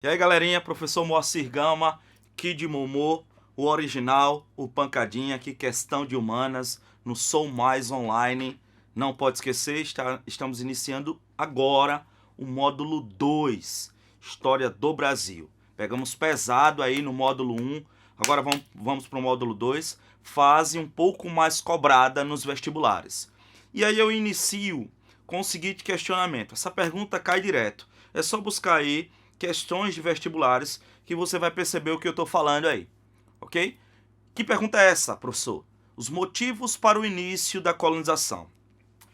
E aí, galerinha, professor Moacir Gama, Kid Momô, o original, o pancadinha, aqui questão de humanas, no Sou Mais Online. Não pode esquecer, estamos iniciando agora o módulo 2, História do Brasil. Pegamos pesado aí no módulo 1, agora vamos para o módulo 2, fase um pouco mais cobrada nos vestibulares. E aí eu inicio com o seguinte questionamento, essa pergunta cai direto, é só buscar aí questões de vestibulares que você vai perceber o que eu estou falando aí, ok? Que pergunta é essa, professor? Os motivos para o início da colonização.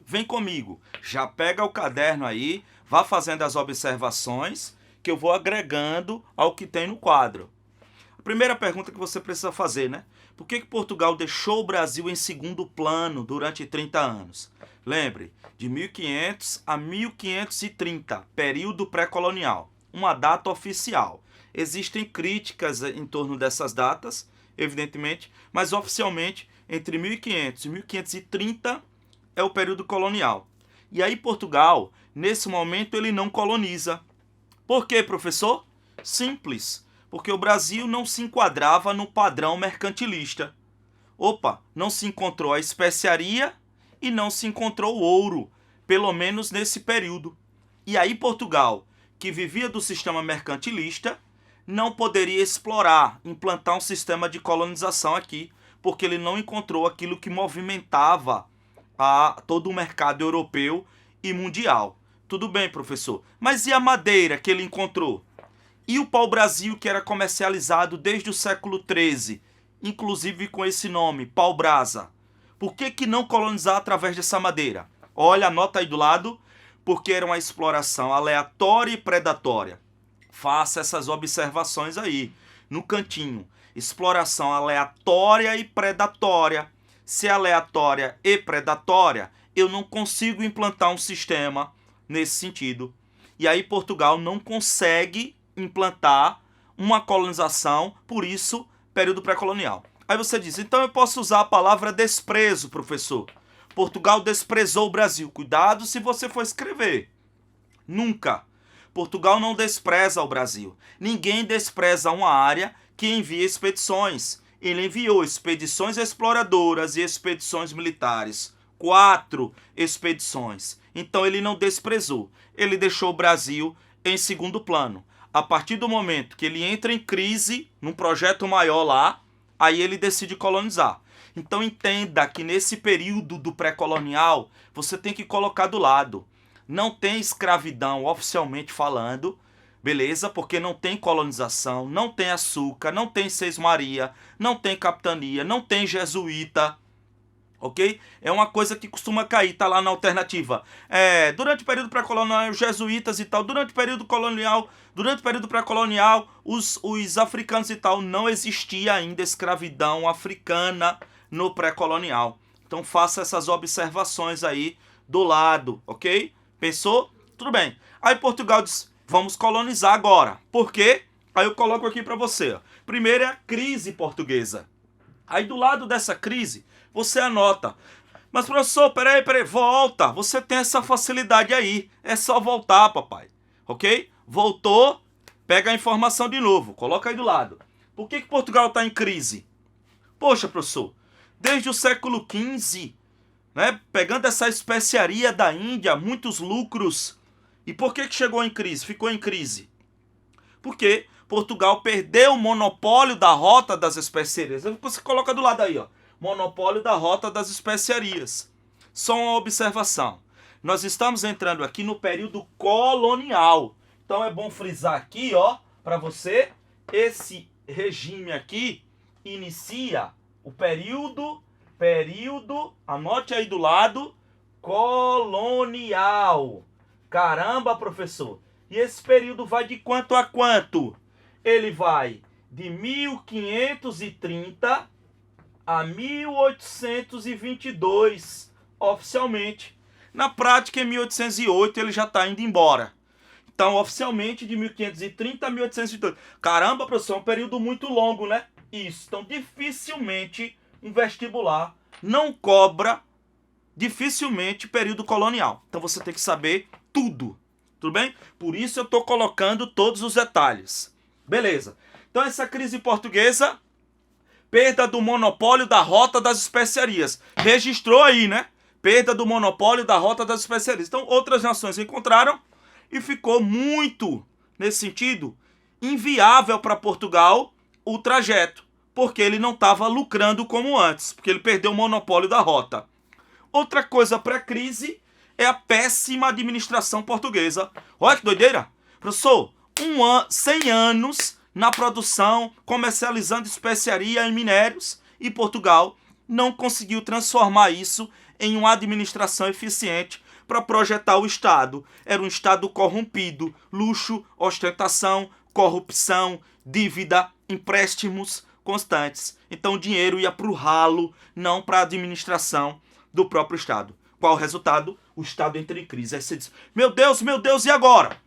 Vem comigo, já pega o caderno aí, vá fazendo as observações que eu vou agregando ao que tem no quadro. A primeira pergunta que você precisa fazer, né? Por que Portugal deixou o Brasil em segundo plano durante 30 anos? Lembre, de 1500 a 1530, período pré-colonial. Uma data oficial. Existem críticas em torno dessas datas, evidentemente, mas oficialmente entre 1500 e 1530 é o período colonial. E aí Portugal, nesse momento, ele não coloniza. Por quê, professor? Simples, porque o Brasil não se enquadrava no padrão mercantilista. Opa, não se encontrou a especiaria e não se encontrou o ouro, pelo menos nesse período. E aí Portugal, que vivia do sistema mercantilista, não poderia explorar, implantar um sistema de colonização aqui, porque ele não encontrou aquilo que movimentava todo o mercado europeu e mundial. Tudo bem, professor, mas e a madeira que ele encontrou? E o pau-brasil que era comercializado desde o século XIII, inclusive com esse nome, pau-brasa? Por que não colonizar através dessa madeira? Olha, anota aí do lado, porque era uma exploração aleatória e predatória. Faça essas observações aí, no cantinho. Exploração aleatória e predatória. Se é aleatória e predatória, eu não consigo implantar um sistema nesse sentido. E aí Portugal não consegue implantar uma colonização, por isso, período pré-colonial. Aí você diz, então eu posso usar a palavra desprezo, professor. Portugal desprezou o Brasil. Cuidado se você for escrever. Nunca. Portugal não despreza o Brasil. Ninguém despreza uma área que envia expedições. Ele enviou expedições exploradoras e expedições militares. 4 expedições. Então ele não desprezou. Ele deixou o Brasil em segundo plano. A partir do momento que ele entra em crise, num projeto maior lá, aí ele decide colonizar. Então entenda que nesse período do pré-colonial, você tem que colocar do lado. Não tem escravidão oficialmente falando, beleza? Porque não tem colonização, não tem açúcar, não tem Seis-Maria, não tem capitania, não tem jesuíta, ok? É uma coisa que costuma cair, tá lá na alternativa. Durante o período pré-colonial, os jesuítas e tal, durante o período pré-colonial, os africanos e tal, não existia ainda escravidão africana no pré-colonial. Então faça essas observações aí do lado, ok? Pensou? Tudo bem. Aí Portugal diz, vamos colonizar agora. Por quê? Aí eu coloco aqui para você. Ó. Primeiro é a crise portuguesa. Aí do lado dessa crise, você anota. Mas professor, peraí, volta. Você tem essa facilidade aí. É só voltar, papai. Ok? Voltou, pega a informação de novo. Coloca aí do lado. Por que Portugal está em crise? Poxa, professor, desde o século XV, né, pegando essa especiaria da Índia, muitos lucros. E por que chegou em crise? Ficou em crise? Porque Portugal perdeu o monopólio da rota das especiarias. Você coloca do lado aí, ó. Monopólio da rota das especiarias. Só uma observação. Nós estamos entrando aqui no período colonial. Então é bom frisar aqui, ó, para você, esse regime aqui inicia o período, anote aí do lado, colonial. Caramba, professor. E esse período vai de quanto a quanto? Ele vai de 1530 a 1822, oficialmente. Na prática, em 1808, ele já está indo embora. Então, oficialmente, de 1530 a 1822. Caramba, professor, é um período muito longo, né? Isso. Então, dificilmente um vestibular não cobra, dificilmente, período colonial. Então, você tem que saber tudo. Tudo bem? Por isso eu estou colocando todos os detalhes. Beleza. Então essa crise portuguesa, perda do monopólio da rota das especiarias. Registrou aí, né? Perda do monopólio da rota das especiarias. Então outras nações encontraram e ficou muito, nesse sentido, inviável para Portugal o trajeto, porque ele não estava lucrando como antes, porque ele perdeu o monopólio da rota. Outra coisa pré-crise é a péssima administração portuguesa. Olha que doideira! Professor, 100 anos na produção, comercializando especiaria e minérios, e Portugal não conseguiu transformar isso em uma administração eficiente para projetar o Estado. Era um Estado corrompido, luxo, ostentação, corrupção, dívida, empréstimos constantes. Então o dinheiro ia para o ralo, não para a administração do próprio Estado. Qual o resultado? O Estado entra em crise. Aí você diz, meu Deus, e agora?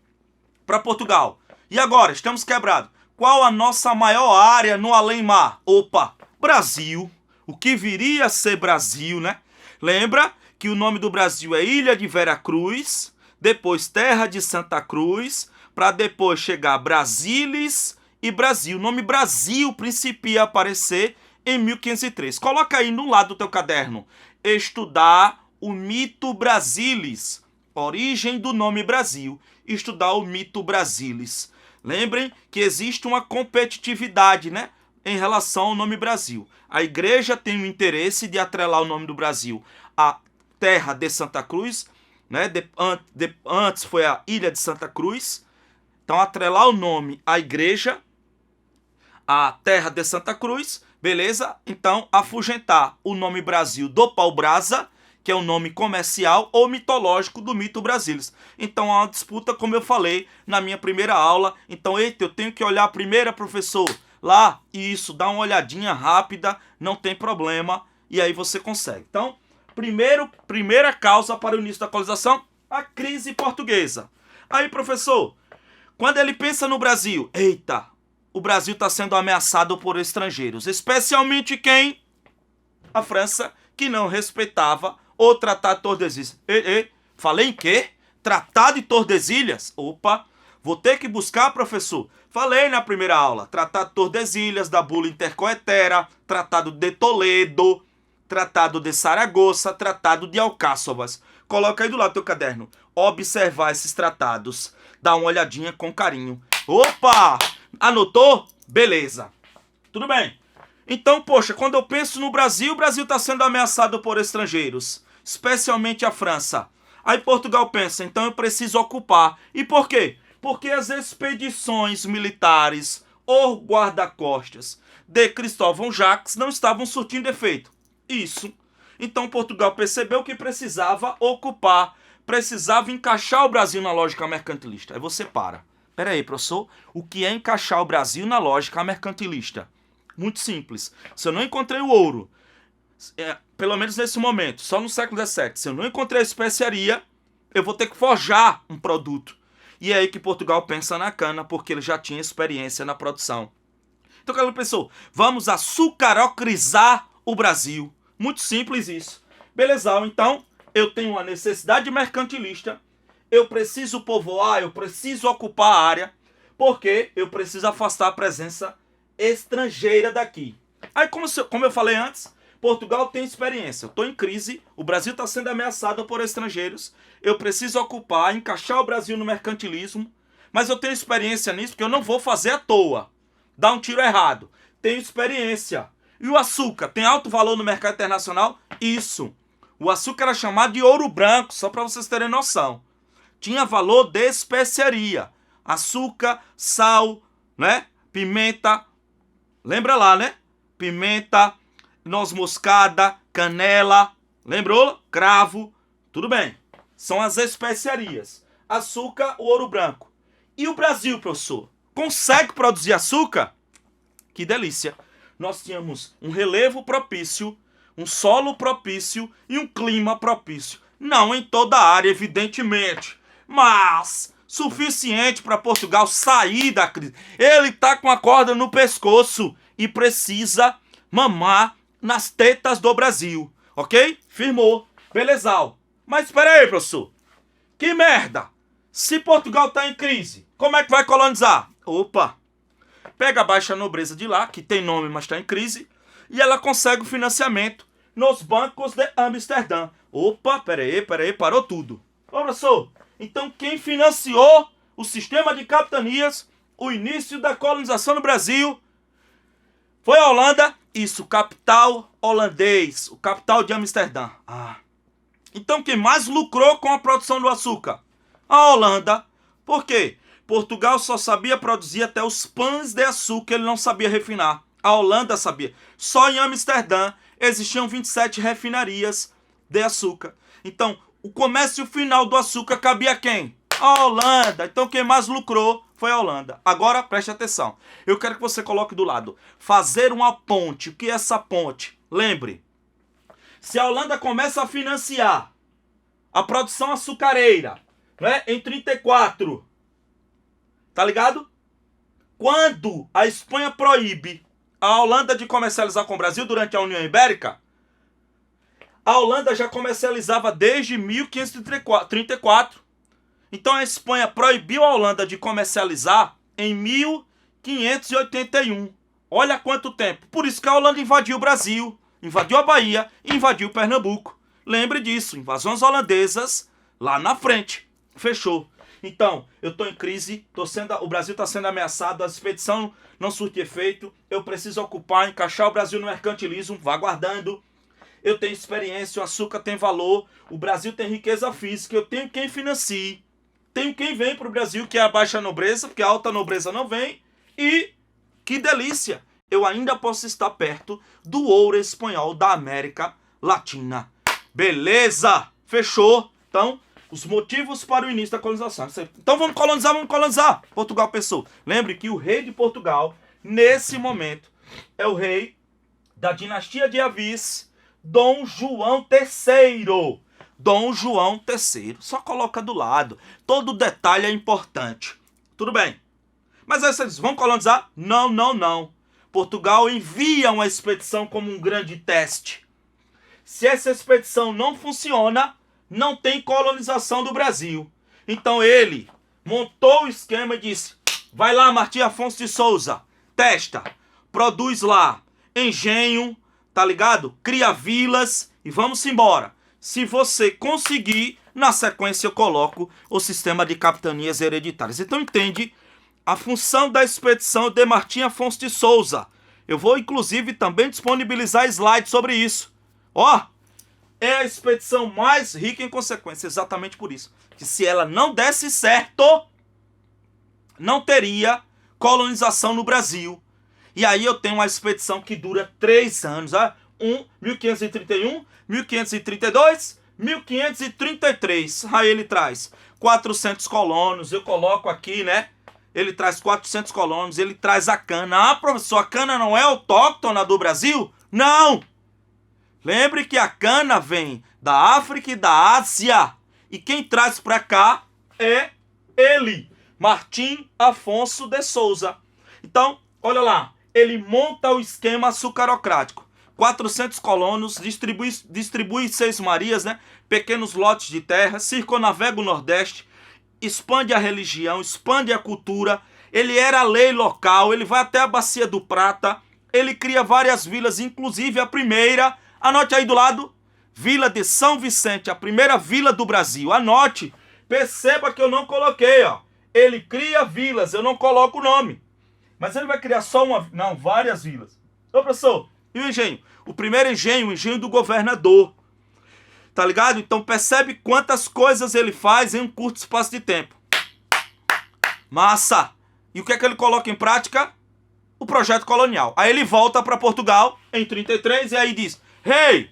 Para Portugal. E agora? Estamos quebrados. Qual a nossa maior área no além-mar? Opa, Brasil. O que viria a ser Brasil, né? Lembra que o nome do Brasil é Ilha de Veracruz, depois Terra de Santa Cruz, para depois chegar Brasílis e Brasil. O nome Brasil principia a aparecer em 1503. Coloca aí no lado do teu caderno. Estudar o mito Brasilis, origem do nome Brasil. Estudar o mito Brasilis. Lembrem que existe uma competitividade, né, em relação ao nome Brasil. A igreja tem o interesse de atrelar o nome do Brasil à Terra de Santa Cruz, né? Antes foi a Ilha de Santa Cruz. Então, atrelar o nome à igreja, à Terra de Santa Cruz, beleza? Então, afugentar o nome Brasil do pau-brasa, que é o nome comercial ou mitológico do mito Brasilis. Então, há uma disputa, como eu falei na minha primeira aula. Então, eita, eu tenho que olhar a primeira, professor, lá, isso, dá uma olhadinha rápida, não tem problema, e aí você consegue. Então, primeira causa para o início da colonização, a crise portuguesa. Aí, professor, quando ele pensa no Brasil, eita, o Brasil está sendo ameaçado por estrangeiros, especialmente quem? A França, que não respeitava o Tratado de Tordesilhas. Falei em quê? Tratado de Tordesilhas? Opa, vou ter que buscar, professor. Falei na primeira aula. Tratado de Tordesilhas, da Bula Intercoetera, Tratado de Toledo, Tratado de Saragoça, Tratado de Alcáçovas. Coloca aí do lado do teu caderno. Observar esses tratados. Dá uma olhadinha com carinho. Opa! Anotou? Beleza. Tudo bem. Então, poxa, quando eu penso no Brasil, o Brasil está sendo ameaçado por estrangeiros, especialmente a França. Aí Portugal pensa, então eu preciso ocupar. E por quê? Porque as expedições militares ou guarda-costas de Cristóvão Jacques não estavam surtindo efeito. Isso. Então Portugal percebeu que precisava ocupar, precisava encaixar o Brasil na lógica mercantilista. Aí você para. Pera aí, professor, o que é encaixar o Brasil na lógica mercantilista? Muito simples. Se eu não encontrei o ouro, pelo menos nesse momento, só no século XVII, se eu não encontrei a especiaria, eu vou ter que forjar um produto. E é aí que Portugal pensa na cana, porque ele já tinha experiência na produção. Então, cara, pensou, vamos açucarocrizar o Brasil. Muito simples isso. Beleza, então, eu tenho uma necessidade mercantilista, eu preciso povoar, eu preciso ocupar a área, porque eu preciso afastar a presença estrangeira daqui. Aí, como eu falei antes, Portugal tem experiência. Eu estou em crise, o Brasil está sendo ameaçado por estrangeiros, eu preciso ocupar, encaixar o Brasil no mercantilismo, mas eu tenho experiência nisso porque eu não vou fazer à toa, dar um tiro errado. Tenho experiência. E o açúcar tem alto valor no mercado internacional? Isso. O açúcar era chamado de ouro branco, só para vocês terem noção. Tinha valor de especiaria. Açúcar, sal, né? Pimenta. Lembra lá, né? Pimenta, noz moscada, canela. Lembrou? Cravo. Tudo bem. São as especiarias. Açúcar, o ouro branco. E o Brasil, professor? Consegue produzir açúcar? Que delícia. Nós tínhamos um relevo propício, um solo propício e um clima propício. Não em toda a área, evidentemente, mas suficiente para Portugal sair da crise. Ele está com a corda no pescoço e precisa mamar nas tetas do Brasil, ok? Firmou. Belezal. Mas espera aí, professor. Que merda. Se Portugal está em crise, como é que vai colonizar? Opa! Pega a baixa nobreza de lá, que tem nome, mas está em crise, e ela consegue o financiamento nos bancos de Amsterdã. Opa, peraí, parou tudo. Ô, professor, então quem financiou o sistema de capitanias, o início da colonização no Brasil, foi a Holanda? Isso, capital holandês, o capital de Amsterdã. Então quem mais lucrou com a produção do açúcar? A Holanda. Por quê? Portugal só sabia produzir até os pães de açúcar, ele não sabia refinar. A Holanda sabia. Só em Amsterdã existiam 27 refinarias de açúcar. Então, o comércio final do açúcar cabia a quem? A Holanda. Então, quem mais lucrou foi a Holanda. Agora, preste atenção. Eu quero que você coloque do lado. Fazer uma ponte. O que é essa ponte? Lembre, se a Holanda começa a financiar a produção açucareira, né, em 34, tá ligado? Quando a Espanha proíbe a Holanda de comercializar com o Brasil durante a União Ibérica, a Holanda já comercializava desde 1534. Então a Espanha proibiu a Holanda de comercializar em 1581. Olha quanto tempo. Por isso que a Holanda invadiu o Brasil, invadiu a Bahia e invadiu Pernambuco. Lembre disso, invasões holandesas lá na frente. Fechou. Então, eu estou em crise, o Brasil está sendo ameaçado, a expedição não surte efeito, eu preciso ocupar, encaixar o Brasil no mercantilismo, vá guardando. Eu tenho experiência, o açúcar tem valor, o Brasil tem riqueza física, eu tenho quem financie, tenho quem vem para o Brasil, que é a baixa nobreza, porque a alta nobreza não vem, e que delícia, eu ainda posso estar perto do ouro espanhol da América Latina. Beleza, fechou? Então, os motivos para o início da colonização. Então vamos colonizar. Portugal pensou. Lembre que o rei de Portugal, nesse momento, é o rei da dinastia de Avis, Dom João III. Dom João III. Só coloca do lado. Todo detalhe é importante. Tudo bem. Mas aí você diz, vamos colonizar? Não. Portugal envia uma expedição como um grande teste. Se essa expedição não funciona, não tem colonização do Brasil. Então ele montou o esquema e disse, vai lá, Martim Afonso de Souza, testa, produz lá, engenho, tá ligado? Cria vilas e vamos embora. Se você conseguir, na sequência eu coloco o sistema de capitanias hereditárias. Então entende a função da expedição de Martim Afonso de Souza. Eu vou inclusive também disponibilizar slides sobre isso. Ó, é a expedição mais rica em consequências, exatamente por isso. Que se ela não desse certo, não teria colonização no Brasil. E aí eu tenho uma expedição que dura 3 anos. 1531, 1532, 1533. Aí ele traz 400 colonos, eu coloco aqui, né? Ele traz 400 colonos, ele traz a cana. Professor, a cana não é autóctona do Brasil? Não! Lembre que a cana vem da África e da Ásia. E quem traz para cá é ele, Martim Afonso de Souza. Então, olha lá, ele monta o esquema açucarocrático. 400 colonos, distribui 6 marias, né? Pequenos lotes de terra, circunnavega o Nordeste, expande a religião, expande a cultura. Ele era a lei local, ele vai até a Bacia do Prata, ele cria várias vilas, inclusive a primeira. Anote aí do lado, Vila de São Vicente, a primeira vila do Brasil. Anote, perceba que eu não coloquei, ó. Ele cria vilas, eu não coloco o nome. Mas ele vai criar só uma, não, várias vilas. Ô, professor, e o engenho? O primeiro engenho, o engenho do governador. Tá ligado? Então percebe quantas coisas ele faz em um curto espaço de tempo. Massa! E o que é que ele coloca em prática? O projeto colonial. Aí ele volta para Portugal em 33 e aí diz... Hey,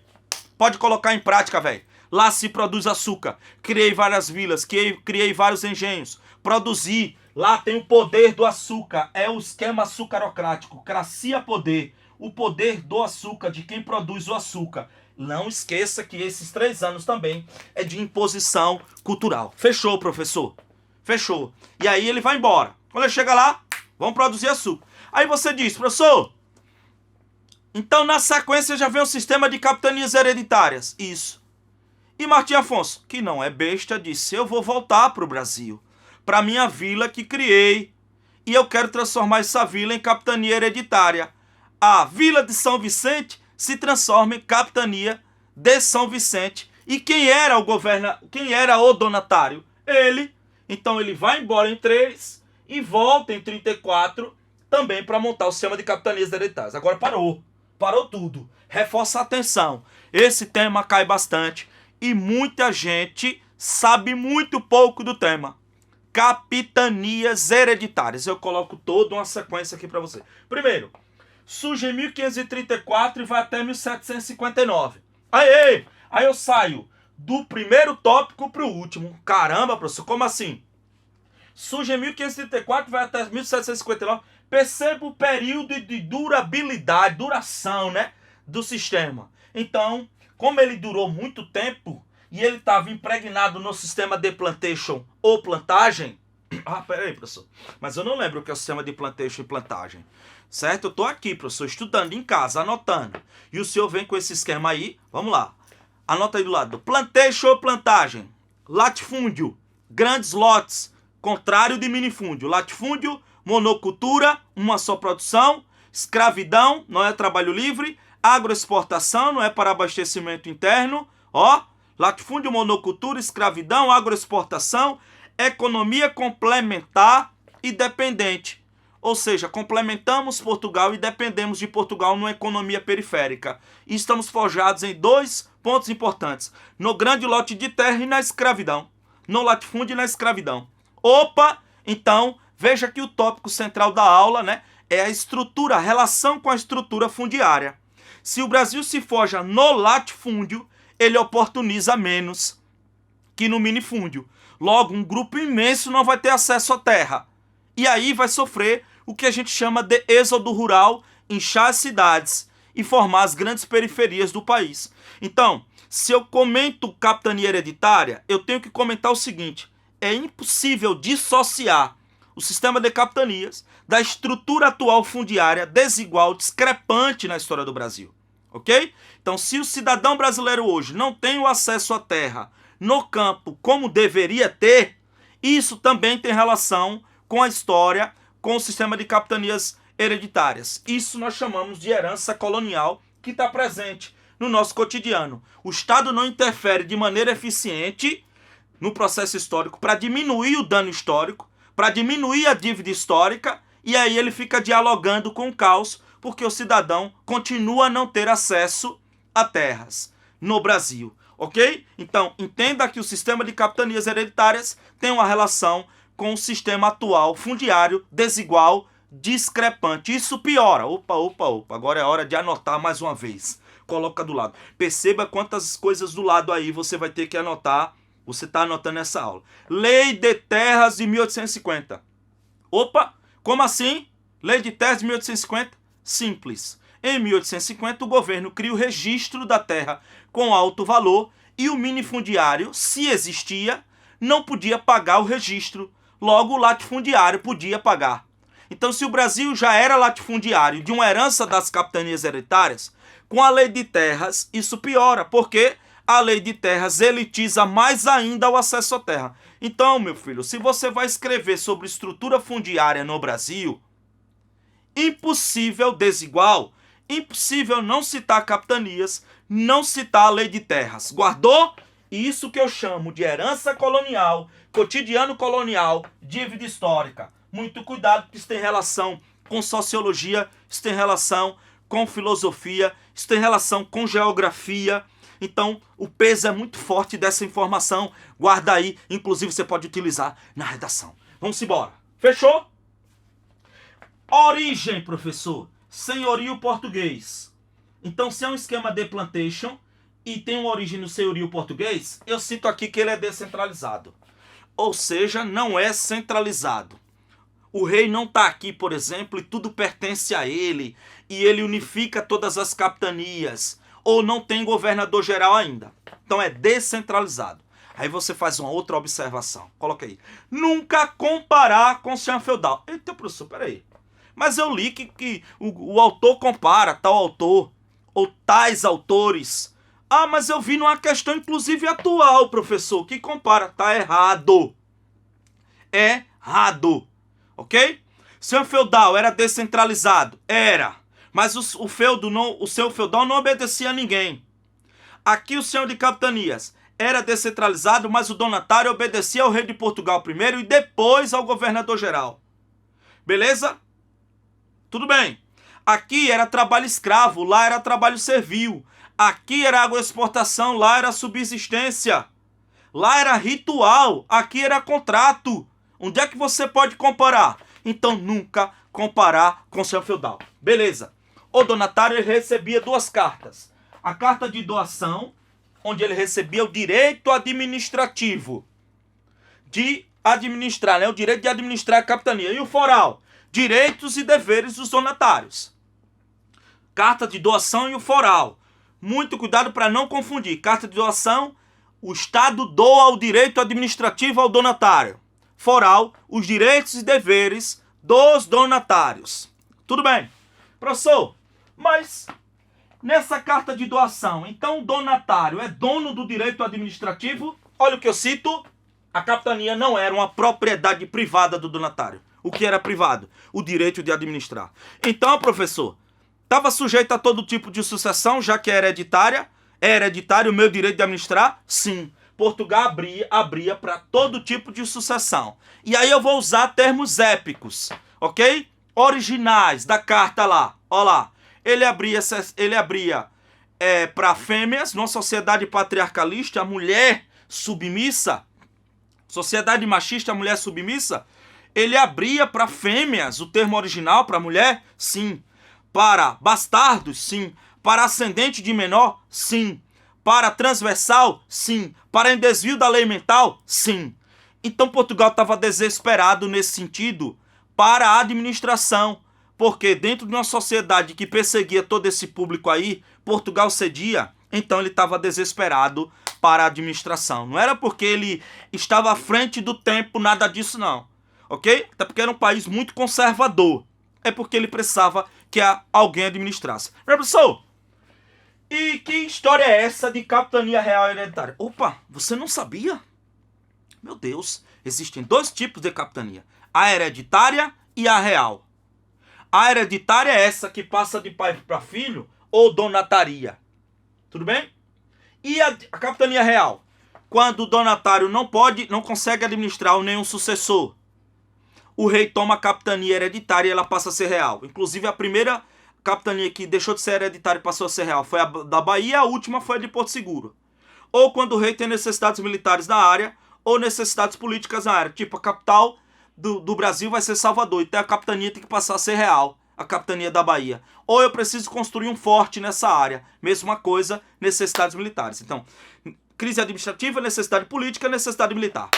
pode colocar em prática, velho. Lá se produz açúcar. Criei várias vilas, criei vários engenhos. Produzi. Lá tem o poder do açúcar. É o esquema açucarocrático. Cracia poder. O poder do açúcar, de quem produz o açúcar. Não esqueça que esses 3 anos também é de imposição cultural. Fechou, professor? Fechou. E aí ele vai embora. Quando ele chega lá, vamos produzir açúcar. Aí você diz, professor... Então, na sequência, já vem o sistema de capitanias hereditárias. Isso. E Martim Afonso, que não é besta, disse, eu vou voltar para o Brasil. para minha vila que criei e eu quero transformar essa vila em capitania hereditária. A Vila de São Vicente se transforma em capitania de São Vicente. E quem era o donatário? Ele. Então ele vai embora em 3 e volta em 34 também para montar o sistema de capitanias hereditárias. Agora parou tudo. Reforça a atenção. Esse tema cai bastante e muita gente sabe muito pouco do tema. Capitanias hereditárias. Eu coloco toda uma sequência aqui para você. Primeiro, surge em 1534 e vai até 1759. Aí eu saio do primeiro tópico para o último. Caramba, professor, como assim? Surge em 1534 e vai até 1759. Perceba o período de duração, né, do sistema. Então, como ele durou muito tempo e ele estava impregnado no sistema de plantation ou plantagem... peraí, professor. Mas eu não lembro o que é o sistema de plantation e plantagem. Certo? Eu estou aqui, professor, estudando em casa, anotando. E o senhor vem com esse esquema aí. Vamos lá. Anota aí do lado. Plantation ou plantagem. Latifúndio. Grandes lotes. Contrário de minifúndio. Latifúndio, monocultura, uma só produção. Escravidão, não é trabalho livre. Agroexportação, não é para abastecimento interno. Latifúndio, monocultura, escravidão, agroexportação. Economia complementar e dependente. Ou seja, complementamos Portugal e dependemos de Portugal numa economia periférica. E estamos forjados em 2 pontos importantes. No grande lote de terra e na escravidão. No latifúndio e na escravidão. Então, veja que o tópico central da aula, né, é a estrutura, a relação com a estrutura fundiária. Se o Brasil se forja no latifúndio, ele oportuniza menos que no minifúndio. Logo, um grupo imenso não vai ter acesso à terra. E aí vai sofrer o que a gente chama de êxodo rural, inchar as cidades e formar as grandes periferias do país. Então, se eu comento capitania hereditária, eu tenho que comentar o seguinte: é impossível dissociar o sistema de capitanias da estrutura atual fundiária desigual, discrepante na história do Brasil. Ok? Então, se o cidadão brasileiro hoje não tem o acesso à terra no campo como deveria ter, isso também tem relação com a história, com o sistema de capitanias hereditárias. Isso nós chamamos de herança colonial, que está presente no nosso cotidiano. O Estado não interfere de maneira eficiente no processo histórico para diminuir o dano histórico, para diminuir a dívida histórica, e aí ele fica dialogando com o caos, porque o cidadão continua a não ter acesso a terras no Brasil. Ok? Então, entenda que o sistema de capitanias hereditárias tem uma relação com o sistema atual fundiário desigual, discrepante. Isso piora. Agora é hora de anotar mais uma vez. Coloca do lado. Perceba quantas coisas do lado aí você vai ter que anotar. Você está anotando nessa aula. Lei de Terras de 1850. Como assim? Lei de Terras de 1850? Simples. Em 1850, o governo cria o registro da terra com alto valor e o minifundiário, se existia, não podia pagar o registro. Logo, o latifundiário podia pagar. Então, se o Brasil já era latifundiário de uma herança das capitanias hereditárias, com a lei de terras, isso piora, porque a lei de terras elitiza mais ainda o acesso à terra. Então, meu filho, se você vai escrever sobre estrutura fundiária no Brasil, impossível desigual, impossível não citar capitanias, não citar a lei de terras. Guardou? Isso que eu chamo de herança colonial, cotidiano colonial, dívida histórica. Muito cuidado, porque isso tem relação com sociologia, isso tem relação com filosofia, isso tem relação com geografia. Então, o peso é muito forte dessa informação. Guarda aí, inclusive você pode utilizar na redação. Vamos embora. Fechou? Origem, professor. Senhorio português. Então, se é um esquema de plantation e tem uma origem no senhorio português, eu cito aqui que ele é descentralizado. Ou seja, não é centralizado. O rei não está aqui, por exemplo, e tudo pertence a ele, e ele unifica todas as capitanias, ou não tem governador geral ainda. Então é descentralizado. Aí você faz uma outra observação. Coloca aí. Nunca comparar com o sistema feudal. Eita, professor, peraí. Mas eu li que o autor compara tal autor, ou tais autores. Ah, mas eu vi numa questão inclusive atual, professor, que compara. Tá errado. errado, ok? Senhor feudal era descentralizado? Era. Mas o seu feudal não obedecia a ninguém. Aqui o senhor de capitanias era descentralizado, mas o donatário obedecia ao rei de Portugal primeiro e depois ao governador geral. Beleza? Tudo bem. Aqui era trabalho escravo, lá era trabalho servil. Aqui era agroexportação, lá era subsistência. Lá era ritual, aqui era contrato. Onde é que você pode comparar? Então nunca comparar com o senhor feudal. Beleza. O donatário ele recebia duas cartas. A carta de doação, onde ele recebia o direito administrativo de administrar, né? O direito de administrar a capitania. E o foral, direitos e deveres dos donatários. Carta de doação e o foral. Muito cuidado para não confundir. Carta de doação, o Estado doa o direito administrativo ao donatário. Foral, os direitos e deveres dos donatários. Tudo bem. Professor, mas nessa carta de doação, então o donatário é dono do direito administrativo? Olha o que eu cito. A capitania não era uma propriedade privada do donatário. O que era privado? O direito de administrar. Então, professor, estava sujeito a todo tipo de sucessão, já que é hereditária? É hereditário o meu direito de administrar? Sim. Portugal abria para todo tipo de sucessão. E aí eu vou usar termos épicos, ok? Originais da carta lá. Olha lá. Ele abria para fêmeas, numa sociedade patriarcalista, a mulher submissa, sociedade machista, a mulher submissa. Ele abria para fêmeas, o termo original para mulher, sim. Para bastardos, sim. Para ascendente de menor, sim. Para transversal, sim. Para em desvio da lei mental, sim. Então Portugal estava desesperado nesse sentido para a administração, porque dentro de uma sociedade que perseguia todo esse público aí, Portugal cedia, então ele estava desesperado para a administração. Não era porque ele estava à frente do tempo, nada disso não, ok? Até porque era um país muito conservador. É porque ele precisava que alguém administrasse. Professor, e que história é essa de capitania real hereditária? Opa, você não sabia? Meu Deus, existem dois tipos de capitania. A hereditária e a real. A hereditária é essa que passa de pai para filho ou donataria. Tudo bem? E a capitania real? Quando o donatário não consegue administrar nenhum sucessor. O rei toma a capitania hereditária e ela passa a ser real. Inclusive a primeira capitania que deixou de ser hereditária e passou a ser real foi a da Bahia, a última foi a de Porto Seguro. Ou quando o rei tem necessidades militares na área ou necessidades políticas na área. Tipo, a capital do Brasil vai ser Salvador, então a capitania tem que passar a ser real, a capitania da Bahia. Ou eu preciso construir um forte nessa área, mesma coisa, necessidades militares. Então, crise administrativa, necessidade política, necessidade militar.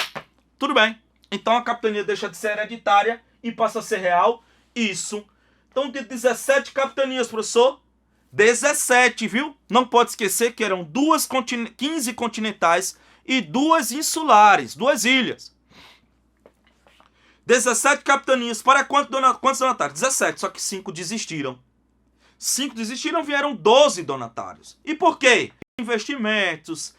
Tudo bem. Então a capitania deixa de ser hereditária e passa a ser real. Isso. Então de 17 capitanias, professor, 17, viu? Não pode esquecer que eram 15 continentais e 2 insulares, 2 ilhas. 17 capitanias. Para quantos donatários? 17, só que 5 desistiram. 5 desistiram, vieram 12 donatários. E por quê? Investimentos,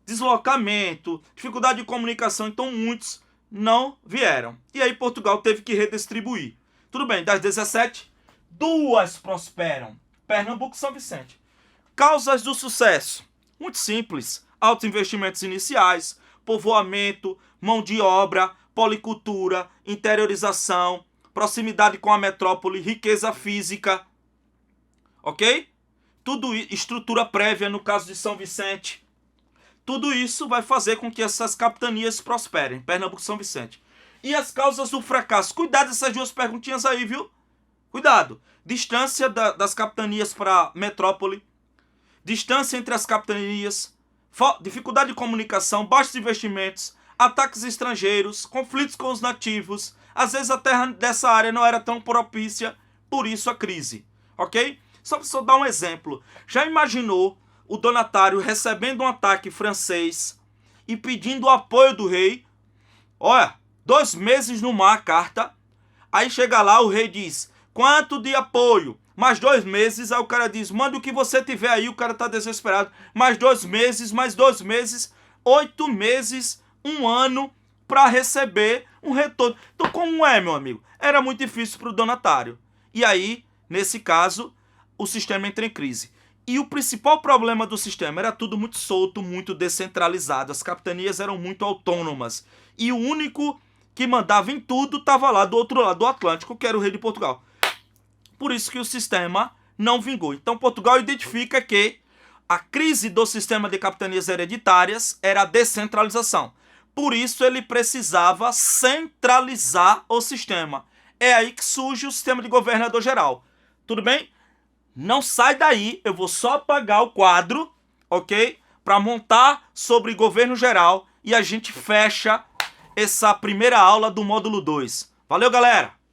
deslocamento, dificuldade de comunicação, então muitos não vieram. E aí Portugal teve que redistribuir. Tudo bem, das 17, 2 prosperam. Pernambuco e São Vicente. Causas do sucesso. Muito simples. Altos investimentos iniciais, povoamento, mão de obra, policultura, interiorização, proximidade com a metrópole, riqueza física. Ok? Tudo isso, estrutura prévia no caso de São Vicente. Tudo isso vai fazer com que essas capitanias prosperem. Pernambuco e São Vicente. E as causas do fracasso? Cuidado essas duas perguntinhas aí, viu? Cuidado. Distância das capitanias para a metrópole. Distância entre as capitanias. Dificuldade de comunicação. Baixos investimentos. Ataques estrangeiros. Conflitos com os nativos. Às vezes a terra dessa área não era tão propícia. Por isso a crise. Ok? Só para dar um exemplo. Já imaginou o donatário recebendo um ataque francês e pedindo o apoio do rei? Olha, 2 meses no mar a carta. Aí chega lá, o rei diz, quanto de apoio? Mais 2 meses. Aí o cara diz, manda o que você tiver aí. O cara tá desesperado. Mais 2 meses, mais 2 meses. 8 meses, 1 ano para receber um retorno. Então, como é, meu amigo? Era muito difícil para o donatário. E aí, nesse caso, o sistema entra em crise. E o principal problema do sistema era tudo muito solto, muito descentralizado. As capitanias eram muito autônomas. E o único que mandava em tudo estava lá do outro lado do Atlântico, que era o rei de Portugal. Por isso que o sistema não vingou. Então, Portugal identifica que a crise do sistema de capitanias hereditárias era a descentralização. Por isso, ele precisava centralizar o sistema. É aí que surge o sistema de governador geral. Tudo bem? Não sai daí, eu vou só apagar o quadro, ok? Para montar sobre governo geral e a gente fecha essa primeira aula do módulo 2. Valeu, galera!